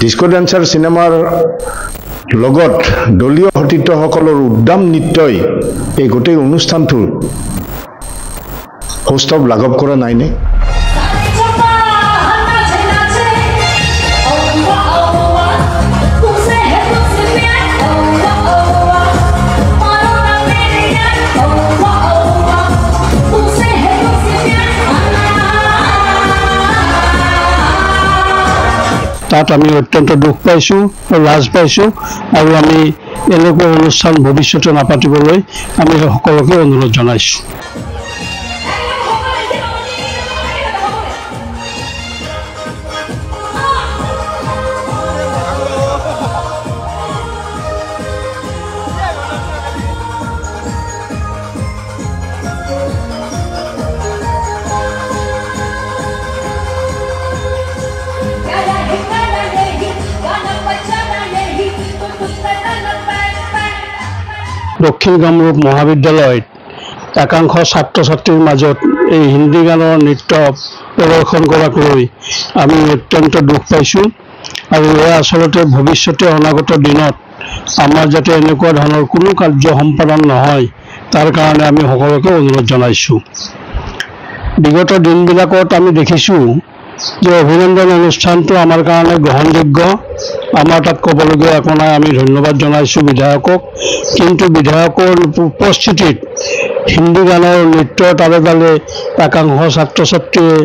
Disco dancer সিনেমাৰ লগত দলীয় সতীৰ্থসকলৰ উদ্দাম নৃত্যই এই গোটেই অনুষ্ঠানটোৰ সৌষ্ঠৱ লাঘৱ কৰা নাইনে? তাত আমি অত্যন্ত দুখ পাইছোঁ, লাজ পাইছোঁ আৰু আমি এনেকুৱা অনুষ্ঠান ভৱিষ্যতে নাপাতিবলৈ আমি সকলোকে অনুৰোধ জনাইছোঁ। দক্ষিণ কামৰূপ মহাবিদ্যালয়ত একাংশ ছাত্ৰ ছাত্ৰীৰ মাজত এই হিন্দী গানৰ নৃত্য প্ৰদৰ্শন কৰাক লৈ আমি অত্যন্ত দুখ পাইছোঁ আৰু এয়া আচলতে ভৱিষ্যতে অনাগত দিনত আমাৰ যাতে এনেকুৱা ধৰণৰ কোনো কাৰ্য সম্পাদন নহয় তাৰ কাৰণে আমি সকলোকে অনুৰোধ জনাইছোঁ। বিগত দিনবিলাকত আমি দেখিছোঁ যে অভিনন্দন অনুষ্ঠানটো আমাৰ কাৰণে গ্ৰহণযোগ্য, আমাৰ তাত ক'বলগীয়া একো নাই, আমি ধন্যবাদ জনাইছোঁ বিধায়কক। কিন্তু বিধায়কৰ উপস্থিতিত হিন্দী গানৰ নৃত্যৰ তালে তালে একাংশ ছাত্ৰ ছাত্ৰীয়ে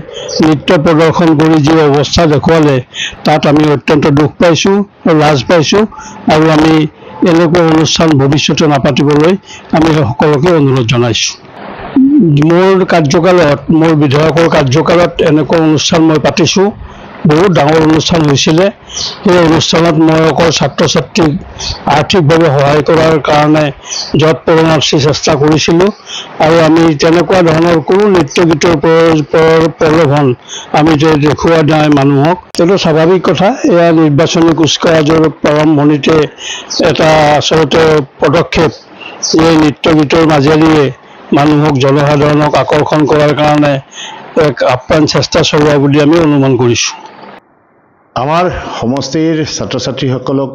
নৃত্য প্ৰদৰ্শন কৰি যি অৱস্থা দেখুৱালে তাত আমি অত্যন্ত দুখ পাইছোঁ, লাজ পাইছোঁ আৰু আমি এনেকুৱা অনুষ্ঠান ভৱিষ্যতে নাপাতিবলৈ আমি সকলোকে অনুৰোধ জনাইছোঁ। মোৰ কাৰ্যকালত, মোৰ বিধায়কৰ কাৰ্যকালত এনেকুৱা অনুষ্ঠান মই পাতিছোঁ, বহুত ডাঙৰ অনুষ্ঠান হৈছিলে। সেই অনুষ্ঠানত মই অকল ছাত্ৰ ছাত্ৰীক আৰ্থিকভাৱে সহায় কৰাৰ কাৰণে যৎ পৰমাৰ্থি চেষ্টা কৰিছিলোঁ আৰু আমি তেনেকুৱা ধৰণৰ কোনো নৃত্য গীতৰ প্ৰলোভন আমি দেখুওৱা নাই মানুহক। সেইটো স্বাভাৱিক কথা, এয়া নিৰ্বাচনী কুচকাৱাজৰ প্ৰাৰম্ভণিতে এটা আচলতে পদক্ষেপ। এই নৃত্য গীতৰ মাজেদিয়ে মানুহক, জনসাধাৰণক আকৰ্ষণ কৰাৰ কাৰণে এক আপ্ৰাণ চেষ্টা চলোৱা বুলি আমি অনুমান কৰিছোঁ। আমাৰ সমষ্টিৰ ছাত্ৰ ছাত্ৰীসকলক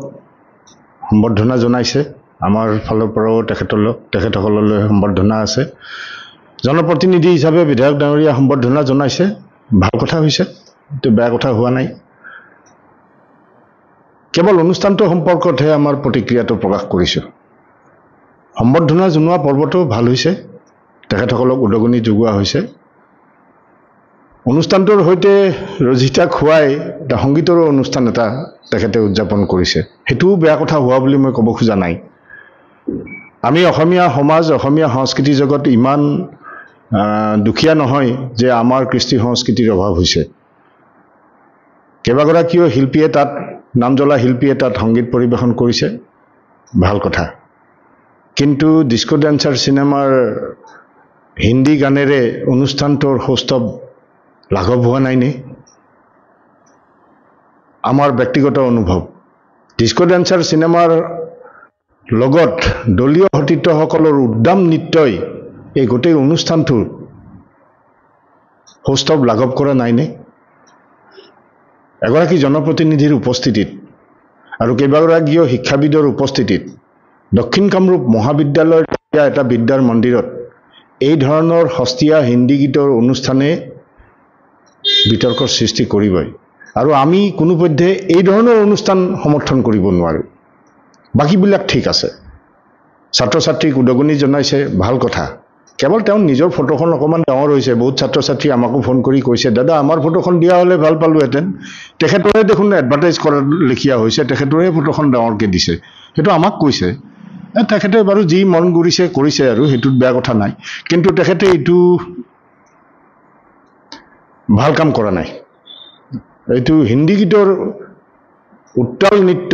সম্বৰ্ধনা জনাইছে, আমাৰ ফালৰ পৰাও তেখেতসকললৈ সম্বৰ্ধনা আছে। জনপ্ৰতিনিধি হিচাপে বিধায়ক ডাঙৰীয়া সম্বৰ্ধনা জনাইছে, ভাল কথা হৈছে, এইটো বেয়া কথা হোৱা নাই। কেৱল অনুষ্ঠানটো সম্পৰ্কতহে আমাৰ প্ৰতিক্ৰিয়াটো প্ৰকাশ কৰিছোঁ। সম্বৰ্ধনা জনোৱা পৰ্বটো ভাল হৈছে, তেখেতসকলক উদগনি যোগোৱা হৈছে। অনুষ্ঠানটোৰ সৈতে ৰজিতা খুৱাই এটা সংগীতৰো অনুষ্ঠান এটা তেখেতে উদযাপন কৰিছে, সেইটোও বেয়া কথা হোৱা বুলি মই ক'ব খোজা নাই। আমি অসমীয়া সমাজ, অসমীয়া সংস্কৃতি জগত ইমান দুখীয়া নহয় যে আমাৰ কৃষ্টি সংস্কৃতিৰ অভাৱ হৈছে। কেইবাগৰাকীও শিল্পীয়ে তাত, নাম জ্বলা শিল্পীয়ে তাত সংগীত পৰিৱেশন কৰিছে, ভাল কথা। কিন্তু ডিস্কো ডেন্সাৰ চিনেমাৰ হিন্দী গানেৰে অনুষ্ঠানটোৰ সৌষ্ঠৱ লাঘৱ হোৱা নাইনে? আমাৰ ব্যক্তিগত অনুভৱ, ডিস্কো ডেন্সাৰ চিনেমাৰ লগত দলীয় সতীৰ্থসকলৰ উদ্দাম নৃত্যই এই গোটেই অনুষ্ঠানটোৰ সৌষ্ঠৱ লাঘৱ কৰা নাইনে? এগৰাকী জনপ্ৰতিনিধিৰ উপস্থিতিত আৰু কেইবাগৰাকীও শিক্ষাবিদৰ উপস্থিতিত দক্ষিণ কামৰূপ মহাবিদ্যালয়ৰ এটা বিদ্যাৰ মন্দিৰত এই ধৰণৰ সস্তীয়া হিন্দী গীতৰ অনুষ্ঠানে বিতৰ্কৰ সৃষ্টি কৰিবই আৰু আমি কোনোপধ্যে এই ধৰণৰ অনুষ্ঠান সমৰ্থন কৰিব নোৱাৰোঁ। বাকীবিলাক ঠিক আছে, ছাত্ৰ ছাত্ৰীক উদগনি জনাইছে, ভাল কথা। কেৱল তেওঁ নিজৰ ফটোখন অকণমান ডাঙৰ হৈছে, বহুত ছাত্ৰ ছাত্ৰী আমাকো ফোন কৰি কৈছে, দাদা আমাৰ ফটোখন দিয়া হ'লে ভাল পালোহেঁতেন। তেখেতৰে দেখোন এডভাৰটাইজ কৰাৰ লেখীয়া হৈছে, তেখেতৰে ফটোখন ডাঙৰকৈ দিছে, সেইটো আমাক কৈছে। তেখেতে বাৰু যি মন কৰিছে আৰু সেইটোত বেয়া কথা নাই, কিন্তু তেখেতে এইটো ভাল কাম কৰা নাই। এইটো হিন্দী গীতৰ উত্তাল নৃত্য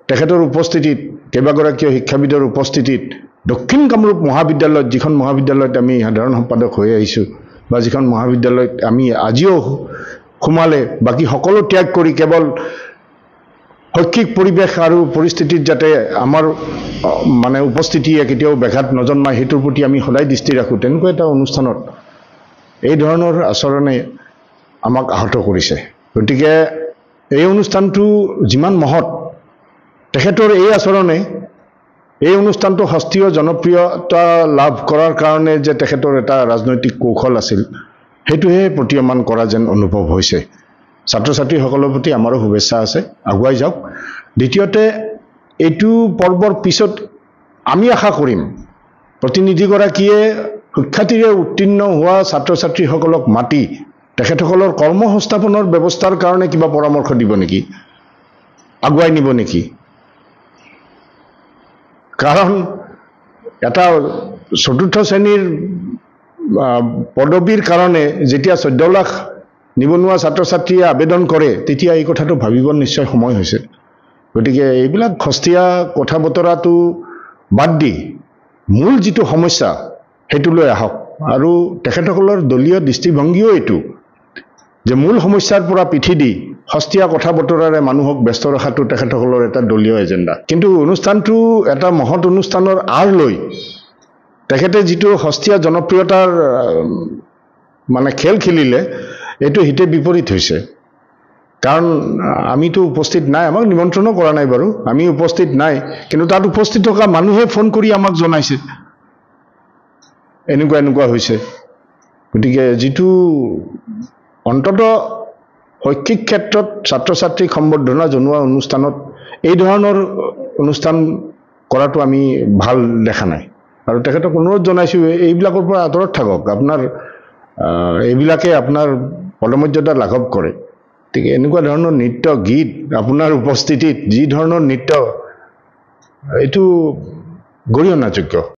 তেখেতৰ উপস্থিতিত, কেইবাগৰাকীও শিক্ষাবিদৰ উপস্থিতিত দক্ষিণ কামৰূপ মহাবিদ্যালয়ত, যিখন মহাবিদ্যালয়ত আমি সাধাৰণ সম্পাদক হৈ আহিছোঁ বা যিখন মহাবিদ্যালয়ত আমি আজিও সোমালে বাকী সকলো ত্যাগ কৰি কেৱল শৈক্ষিক পৰিৱেশ আৰু পৰিস্থিতিত যাতে আমাৰ মানে উপস্থিতিয়ে কেতিয়াও ব্যাঘাত নজন্মায় সেইটোৰ প্ৰতি আমি সদায় দৃষ্টি ৰাখোঁ। তেনেকুৱা এটা অনুষ্ঠানত এই ধৰণৰ আচৰণে আমাক আহত কৰিছে। গতিকে এই অনুষ্ঠানটো যিমান মহৎ, তেখেতৰ এই আচৰণে এই অনুষ্ঠানটো শাস্ত্ৰীয় জনপ্ৰিয়তা লাভ কৰাৰ কাৰণে যে তেখেতৰ এটা ৰাজনৈতিক কৌশল আছিল, সেইটোহে প্ৰতীয়মান কৰা যেন অনুভৱ হৈছে। ছাত্ৰ ছাত্ৰীসকলৰ প্ৰতি আমাৰো শুভেচ্ছা আছে, আগুৱাই যাওক। দ্বিতীয়তে, এইটো পৰ্বৰ পিছত আমি আশা কৰিম প্ৰতিনিধিগৰাকীয়ে সুখ্যাতিৰে উত্তীৰ্ণ হোৱা ছাত্ৰ ছাত্ৰীসকলক মাতি তেখেতসকলৰ কৰ্মসংস্থাপনৰ ব্যৱস্থাৰ কাৰণে কিবা পৰামৰ্শ দিব নেকি, আগুৱাই নিব নেকি। কাৰণ এটা চতুৰ্থ শ্ৰেণীৰ পদবীৰ কাৰণে যেতিয়া 14 লাখ নিবনুৱা ছাত্ৰ ছাত্ৰীয়ে আবেদন কৰে, তেতিয়া এই কথাটো ভাবিব নিশ্চয় সময় হৈছে। গতিকে এইবিলাক সস্তীয়া কথা বতৰাটো বাদ দি মূল যিটো সমস্যা সেইটোলৈ আহক। আৰু তেখেতসকলৰ দলীয় দৃষ্টিভংগীও এইটো যে মূল সমস্যাৰ পৰা পিঠি দি সস্তীয়া কথা বতৰাৰে মানুহক ব্যস্ত ৰখাটো তেখেতসকলৰ এটা দলীয় এজেণ্ডা। কিন্তু অনুষ্ঠানটো এটা মহৎ অনুষ্ঠানৰ আঁৰ লৈ তেখেতে যিটো সস্তীয়া জনপ্ৰিয়তাৰ মানে খেল খেলিলে, এইটো হিতে বিপৰীত হৈছে। কাৰণ আমিতো উপস্থিত নাই, আমাক নিমন্ত্ৰণো কৰা নাই বাৰু, আমি উপস্থিত নাই, কিন্তু তাত উপস্থিত থকা মানুহে ফোন কৰি আমাক জনাইছে এনেকুৱা হৈছে। গতিকে যিটো অন্তত শৈক্ষিক ক্ষেত্ৰত ছাত্ৰ ছাত্ৰীক সম্বৰ্ধনা জনোৱা অনুষ্ঠানত এই ধৰণৰ অনুষ্ঠান কৰাটো আমি ভাল দেখা নাই। আৰু তেখেতক অনুৰোধ জনাইছোঁ, এইবিলাকৰ পৰা আঁতৰত থাকক, আপোনাৰ এইবিলাকে আপোনাৰ পদমৰ্যাদা লাঘৱ কৰে। গতিকে এনেকুৱা ধৰণৰ নৃত্য গীত আপোনাৰ উপস্থিতিত যি ধৰণৰ নৃত্য, এইটো গৰিহণাযোগ্য।